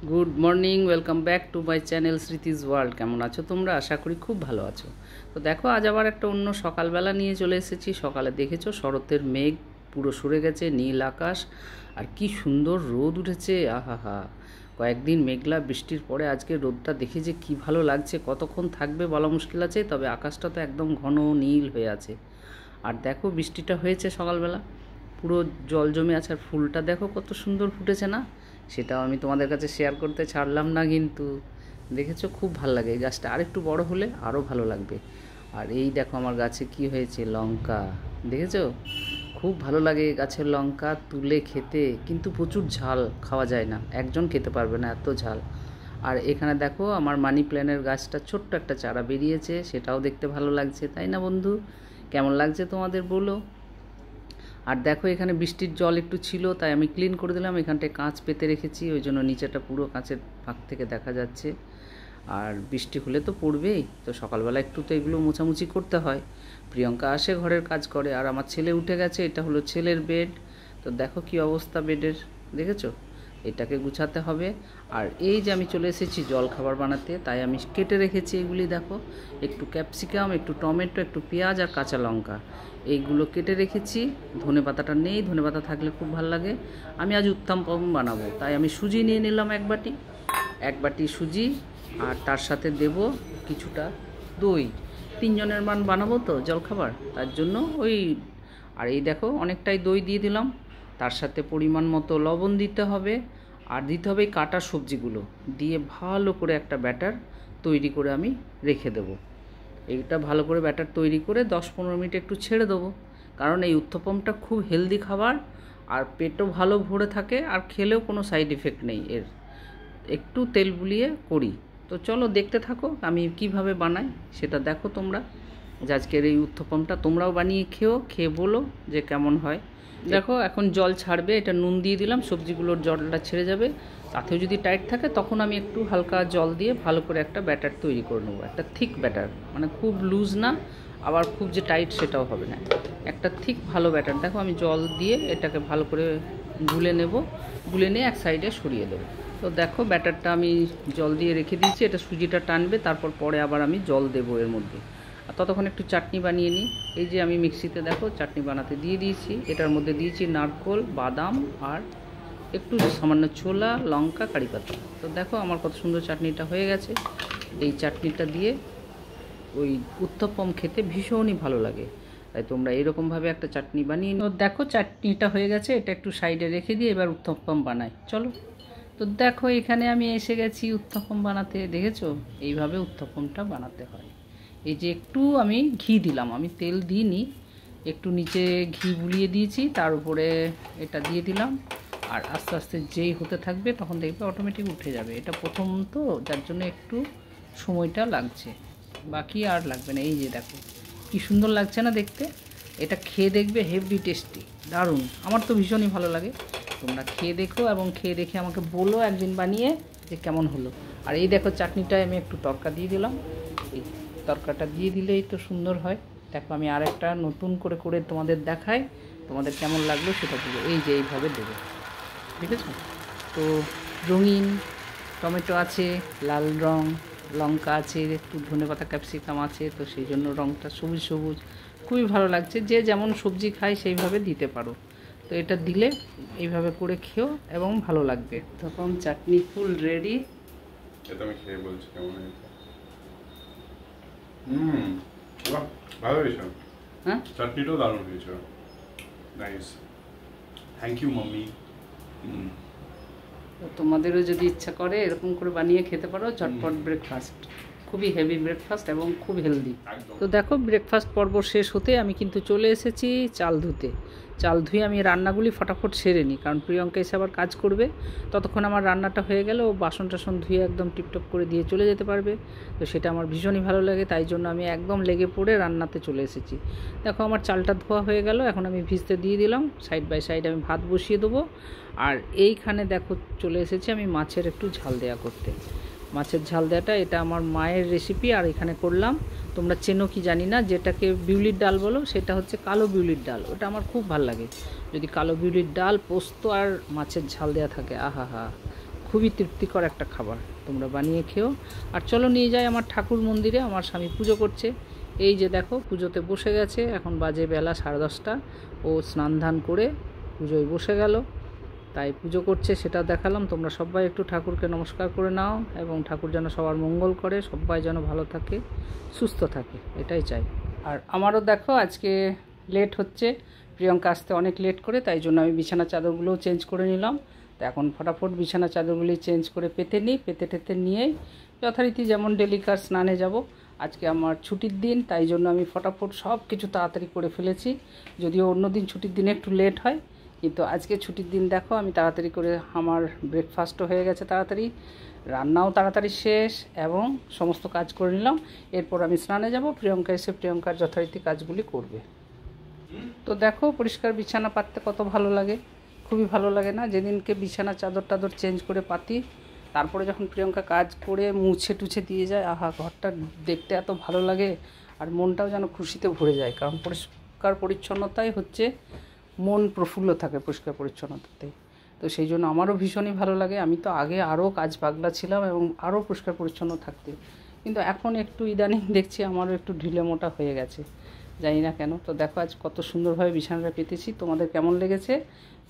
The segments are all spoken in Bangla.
Good morning, welcome back to my channel Smriti's world. কেমন আছো তোমরা? আশা করি খুব ভালো আছো। তো দেখো, আজ আবার একটা অন্য সকালবেলা নিয়ে চলে এসেছি। সকালে দেখেছো শরতের মেঘ পুরো সরে গেছে, নীল আকাশ, আর কি সুন্দর রোদ উঠেছে। আহা, কয়েকদিন মেঘলা বৃষ্টির পরে আজকে রোদটা দেখে যে কী ভালো লাগছে। কতক্ষণ থাকবে বলা মুশকিল আছে, তবে আকাশটা তো একদম ঘন নীল হয়ে আছে। আর দেখো বৃষ্টিটা হয়েছে সকালবেলা, পুরো জল জমে আছে। আর ফুলটা দেখো কত সুন্দর ফুটেছে না? সেটাও আমি তোমাদের কাছে শেয়ার করতে ছাড়লাম না, কিন্তু দেখেছো খুব ভালো লাগে। এই গাছটা আরেকটু বড় হলে আরও ভালো লাগবে। আর এই দেখো আমার গাছে কি হয়েছে, লঙ্কা। দেখেছো? খুব ভালো লাগে এই গাছের লঙ্কা তুলে খেতে, কিন্তু প্রচুর ঝাল, খাওয়া যায় না, একজন খেতে পারবে না এত ঝাল। আর এখানে দেখো আমার মানি প্ল্যান্টের গাছটা ছোট্ট একটা চারা বেরিয়েছে, সেটাও দেখতে ভালো লাগছে, তাই না বন্ধু? কেমন লাগছে তোমাদের বলো। আর দেখো এখানে বৃষ্টির জল একটু ছিল, তাই আমি ক্লিন করে দিলাম। এখানটায় কাঁচ পেতে রেখেছি, ওই জন্য নিচেটা পুরো কাঁচের ফাঁক থেকে দেখা যাচ্ছে। আর বৃষ্টি হলে তো পড়বেই, তো সকালবেলা একটু তো এগুলো মোছামুছি করতে হয়। প্রিয়ঙ্কা আসে, ঘরের কাজ করে, আর আমার ছেলে উঠে গেছে। এটা হলো ছেলের বেড। তো দেখো কি অবস্থা বেডের, দেখেছো? এটাকে গুছাতে হবে। আর এই যে আমি চলে এসেছি জল খাবার বানাতে, তাই আমি কেটে রেখেছি এগুলি। দেখো, একটু ক্যাপসিকাম, একটু টমেটো, একটু পেঁয়াজ আর কাঁচা লঙ্কা, এইগুলো কেটে রেখেছি। ধনে পাতাটা নেই, ধনে পাতা থাকলে খুব ভালো লাগে। আমি আজ উত্তপম বানাবো, তাই আমি সুজি নিয়ে নিলাম এক বাটি সুজি। আর তার সাথে দেব কিছুটা দই। তিনজনের মান বানাবো তো জলখাবার, তার জন্য ওই। আর এই দেখো অনেকটাই দই দিয়ে দিলাম। তার সাথে পরিমাণ মতো লবণ দিতে হবে। আর দিতে হবে এই কাটা সবজিগুলো দিয়ে ভালো করে একটা ব্যাটার তৈরি করে আমি রেখে দেবো। এইটা ভালো করে ব্যাটার তৈরি করে 10-15 মিনিট একটু ছেড়ে দেবো। কারণ এই উত্তপমটা খুব হেলদি খাবার, আর পেটও ভালো ভরে থাকে, আর খেলেও কোনো সাইড এফেক্ট নেই এর। একটু তেল বুলিয়ে করি। তো চলো দেখতে থাকো আমি কিভাবে বানাই, সেটা দেখো তোমরা। যে আজকের এই উত্তপমটা তোমরাও বানিয়ে খেয়ে বলো যে কেমন হয়। দেখো এখন জল ছাড়বে, এটা নুন দিয়ে দিলাম, সবজিগুলোর জলটা ছেড়ে যাবে। তাতেও যদি টাইট থাকে তখন আমি একটু হালকা জল দিয়ে ভালো করে একটা ব্যাটার তৈরি করে নেবো। একটা থিক ব্যাটার, মানে খুব লুজ না, আবার খুব যে টাইট সেটাও হবে না, একটা থিক ভালো ব্যাটার। দেখো আমি জল দিয়ে এটাকে ভালো করে গুলে নেব, গুলে নিয়ে এক সাইডে সরিয়ে দেবো। তো দেখো ব্যাটারটা আমি জল দিয়ে রেখে দিয়েছি, এটা সুজিটা টানবে, তারপর পরে আবার আমি জল দেবো এর মধ্যে। আর ততক্ষণ একটু চাটনি বানিয়ে নিই। এই যে আমি মিক্সিতে দেখো চাটনি বানাতে দিয়ে দিয়েছি। এটার মধ্যে দিয়েছি নারকোল, বাদাম, আর একটু সামান্য ছোলা, লঙ্কা, কারি পাতা। তো দেখো আমার কত সুন্দর চাটনিটা হয়ে গেছে। এই চাটনিটা দিয়ে ওই উত্তপম খেতে ভীষণই ভালো লাগে, তাই তোমরা এরকমভাবে একটা চাটনি বানিয়ে নিও। দেখো চাটনিটা হয়ে গেছে, এটা একটু সাইডে রেখে দিয়ে এবার উত্তপম বানাই, চলো। তো দেখো এখানে আমি এসে গেছি উত্তপম বানাতে। দেখেছো এইভাবে উত্তপমটা বানাতে হয়। এই যে একটু আমি ঘি দিলাম, আমি তেল দিইনি, একটু নিচে ঘি বুলিয়ে দিয়েছি, তার উপরে এটা দিয়ে দিলাম। আর আস্তে আস্তে যেই হতে থাকবে তখন দেখবে অটোমেটিক উঠে যাবে। এটা প্রথম তো, যার জন্য একটু সময়টা লাগছে, বাকি আর লাগবে না। এই যে দেখো কি সুন্দর লাগছে না দেখতে? এটা খেয়ে দেখবে, হেভি টেস্টি, দারুণ। আমার তো ভীষণই ভালো লাগে। তোমরা খেয়ে দেখো, এবং খেয়ে দেখে আমাকে বলো একদিন বানিয়ে যে কেমন হলো। আর এই দেখো চাটনিটায় আমি একটু তড়কা দিয়ে দিলাম। এই তড়কাটা দিয়ে দিলেই তো সুন্দর হয়। দেখো আমি আরেকটা নতুন করে করে তোমাদের দেখাই, তোমাদের কেমন লাগলো সেটা বলো। এই যে এইভাবে দেবে, ঠিক আছে? তো রঙিন টমেটো আছে, লাল রং, লঙ্কা আছে, একটু ধনেপাতা, ক্যাপসিকাম আছে, তো সেই জন্য রঙটা সবুজ সবুজ, খুবই ভালো লাগছে। যে যেমন সবজি খায় সেইভাবে দিতে পারো। তো এটা দিলে এইভাবে করে খেও এবং ভালো লাগবে। তখন চাটনি ফুল রেডি। এটা আমি খেয়ে বলছি কেমন হয়েছে। বাহ, ভালো হয়েছে। হ্যাঁ, চাটনিটাও দারুণ হয়েছে। Nice, thank you mummy. তো তোমাদেরও যদি ইচ্ছা করে এরকম করে বানিয়ে খেতে পারো, ঝটপট ব্রেকফাস্ট, খুবই হেভি ব্রেকফাস্ট এবং খুব হেলদি। তো দেখো ব্রেকফাস্ট পর্ব শেষ হতে আমি কিন্তু চলে এসেছি চাল ধুতে। চাল ধুয়ে আমি রান্নাগুলি ফটাফট সেরে নিই, কারণ প্রিয়ঙ্কা এসে আবার কাজ করবে। ততক্ষণ আমার রান্নাটা হয়ে গেল, ও বাসন টাসন ধুয়ে একদম টিপটপ করে দিয়ে চলে যেতে পারবে। তো সেটা আমার ভীষণই ভালো লাগে, তাই জন্য আমি একদম লেগে পড়ে রান্নাতে চলে এসেছি। দেখো আমার চালটা ধোয়া হয়ে গেল, এখন আমি ভিজতে দিয়ে দিলাম। সাইড বাই সাইড আমি ভাত বসিয়ে দেবো। আর এইখানে দেখো চলে এসেছি আমি মাছের একটু ঝাল দেওয়া করতে। মাছের ঝাল দেওয়াটা এটা আমার মায়ের রেসিপি, আর এখানে করলাম। তোমরা চেনো কি জানি না, যেটাকে বিউলির ডাল বলো, সেটা হচ্ছে কালো বিউলির ডাল। ওটা আমার খুব ভালো লাগে। যদি কালো বিউলির ডাল, পোস্ত আর মাছের ঝাল দেওয়া থাকে, আহা হা, খুবই তৃপ্তিকর একটা খাবার, তোমরা বানিয়ে খেও। আর চলো নিয়ে যাই আমার ঠাকুর মন্দিরে, আমার স্বামী পুজো করছে। এই যে দেখো পুজোতে বসে গেছে, এখন বাজে বেলা 10:30। ও স্নান ধান করে পুজোয় বসে গেল, তাই পুজো করছে সেটা দেখালাম। তোমরা সবাই একটু ঠাকুরকে নমস্কার করে নাও, এবং ঠাকুর যেন সবার মঙ্গল করে, সবাই যেন ভালো থাকে, সুস্থ থাকে, এটাই চাই। আর আমারও দেখো আজকে লেট হচ্ছে, প্রিয়ঙ্কা আসতে অনেক লেট করে, তাই জন্য আমি বিছানা চাদরগুলোও চেঞ্জ করে নিলাম। তো এখন ফটাফট বিছানা চাদরগুলি চেঞ্জ করে পেতে নিই, পেতে টেতে নিয়েই যথারীতি যেমন ডেলিকার স্নানে যাব। আজকে আমার ছুটির দিন, তাই জন্য আমি ফটাফট সব কিছু তাড়াতাড়ি করে ফেলেছি। যদিও অন্য দিন ছুটির দিনে একটু লেট হয়, কিন্তু আজকে ছুটির দিন দেখো আমি তাড়াতাড়ি করে, আমার ব্রেকফাস্টও হয়ে গেছে তাড়াতাড়ি, রান্নাও তাড়াতাড়ি শেষ, এবং সমস্ত কাজ করে নিলাম। এরপর আমি স্নানে যাব, প্রিয়ঙ্কা এসে প্রিয়ঙ্কার যথারীতি কাজগুলি করবে। তো দেখো পরিষ্কার বিছানা পাততে কত ভালো লাগে, খুবই ভালো লাগে না? যেদিনকে বিছানা চাদর টাদর চেঞ্জ করে পাতি, তারপরে যখন প্রিয়ঙ্কা কাজ করে মুছে টুছে দিয়ে যায়, আহা ঘরটা দেখতে এত ভালো লাগে, আর মনটাও যেন খুশিতে ভরে যায়। কারণ পরিষ্কার পরিচ্ছন্নতাই হচ্ছে, মন প্রফুল্ল থাকে পরিষ্কার পরিচ্ছন্নতাতে। তো সেই জন্য আমারও ভীষণই ভালো লাগে। আমি তো আগে আরও কাজ পাগলা ছিলাম এবং আরও পরিষ্কার পরিচ্ছন্ন থাকতে, কিন্তু এখন একটু ইদানিং দেখছি আমারও একটু ঢিলে মোটা হয়ে গেছে, জানি না কেন। তো দেখো আজ কত সুন্দরভাবে বিছানাটা পেতেছি, তোমাদের কেমন লেগেছে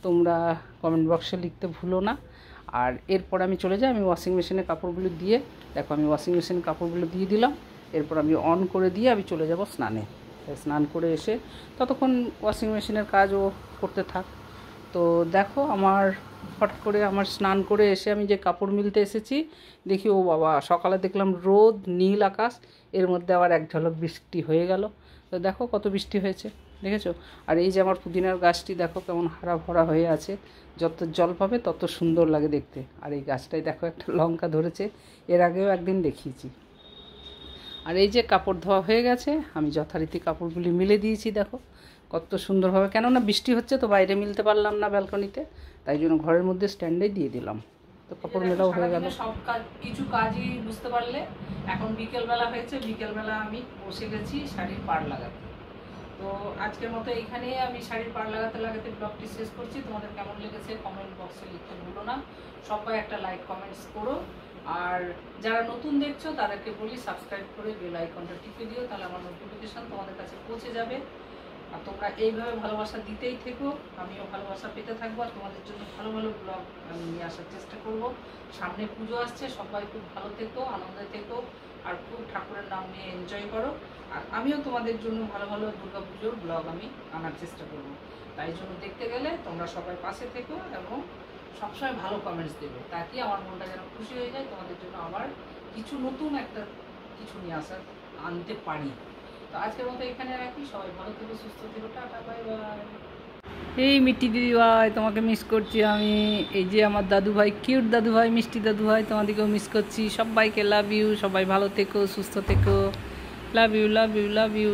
তোমরা কমেন্ট বক্সে লিখতে ভুলো না। আর এরপর আমি চলে যাই, আমি ওয়াশিং মেশিনে কাপড়গুলো দিয়ে, দেখো আমি ওয়াশিং মেশিনে কাপড়গুলো দিয়ে দিলাম। এরপর আমি অন করে দিয়ে আমি চলে যাব স্নানে। স্নান করে এসে ততক্ষণ ওয়াশিং মেশিনের কাজও করতে থাক। তো দেখো আমার ফট করে আমার স্নান করে এসে আমি যে কাপড় মিলতে এসেছি, দেখি ও বাবা, সকালে দেখলাম রোদ, নীল আকাশ, এর মধ্যে আবার এক ঝলক বৃষ্টি হয়ে গেল। তো দেখো কত বৃষ্টি হয়েছে, দেখেছো? আর এই যে আমার পুদিনার গাছটি দেখো কেমন হারা ভরা হয়ে আছে, যত জল পাবে তত সুন্দর লাগে দেখতে। আর এই গাছটায় দেখো একটা লঙ্কা ধরেছে, এর আগেও একদিন দেখিয়েছি। আর এই যে কাপড় ধোয়া হয়ে গেছে, আমি যথারীতি কাপড়গুলি মিলে দিয়েছি, দেখো কত সুন্দরভাবে। কেননা বৃষ্টি হচ্ছে তো বাইরে মিলতে পারলাম না ব্যালকনিতে, তাই জন্য ঘরের মধ্যে স্ট্যান্ডেই দিয়ে দিলাম। তো কাপড় মেলাও হয়ে গেল। সব কাজ, কিছু কাজই বুঝতে পারলে। এখন বিকেলবেলা হয়েছে, বিকেলবেলা আমি বসে গেছি শাড়ির পাড় লাগাতে। তো আজকের মতো এইখানেই আমি শাড়ির পাড় লাগাতে লাগাতে ব্লগটি শেষ করছি। তোমাদের কেমন লেগেছে কমেন্ট বক্সে লিখতে ভুলো না। সবাই একটা লাইক কমেন্টস করো, আর যারা নতুন দেখছো তাদেরকে বলি সাবস্ক্রাইব করে বেল আইকনটা টিপে দিও, তাহলে আমার নোটিফিকেশন তোমাদের কাছে পৌঁছে যাবে। আর তোমরা এইভাবে ভালোবাসা দিতেই থেকো, আমিও ভালোবাসা পেতে থাকবো, আর তোমাদের জন্য ভালো ভালো ব্লগ আমি নিয়ে আসার চেষ্টা করব। সামনে পুজো আসছে, সবাই খুব ভালো থেকো, আনন্দে থেকো, আর খুব ঠাকুরের নাম নিয়ে এনজয় করো। আর আমিও তোমাদের জন্য ভালো ভালো দুর্গা পুজোর ব্লগ আমি আনার চেষ্টা করব। তাই জন্য দেখতে গেলে তোমরা সবাই পাশে থেকো এবং সবসময় ভালো কমেন্টস দেবে, তাকে আমার মনটা যেন খুশি হয়ে যায়, তোমাদের জন্য আবার কিছু নতুন একটা কিছু নিয়ে আসার আনতে পারি। তো আজকের মতো এখানে রাখি, সবাই ভালো থেকো, সুস্থ থেকো, টাটা, বাই বাই। এই মিষ্টি দিদি ভাই, তোমাকে মিস করছি আমি। এই যে আমার দাদু ভাই, কিউট দাদু ভাই, মিষ্টি দাদু ভাই, তোমাদেরকেও মিস করছি। সবাইকে লাভ ইউ, সবাই ভালো থেকো, সুস্থ থেকো, love you love you love you.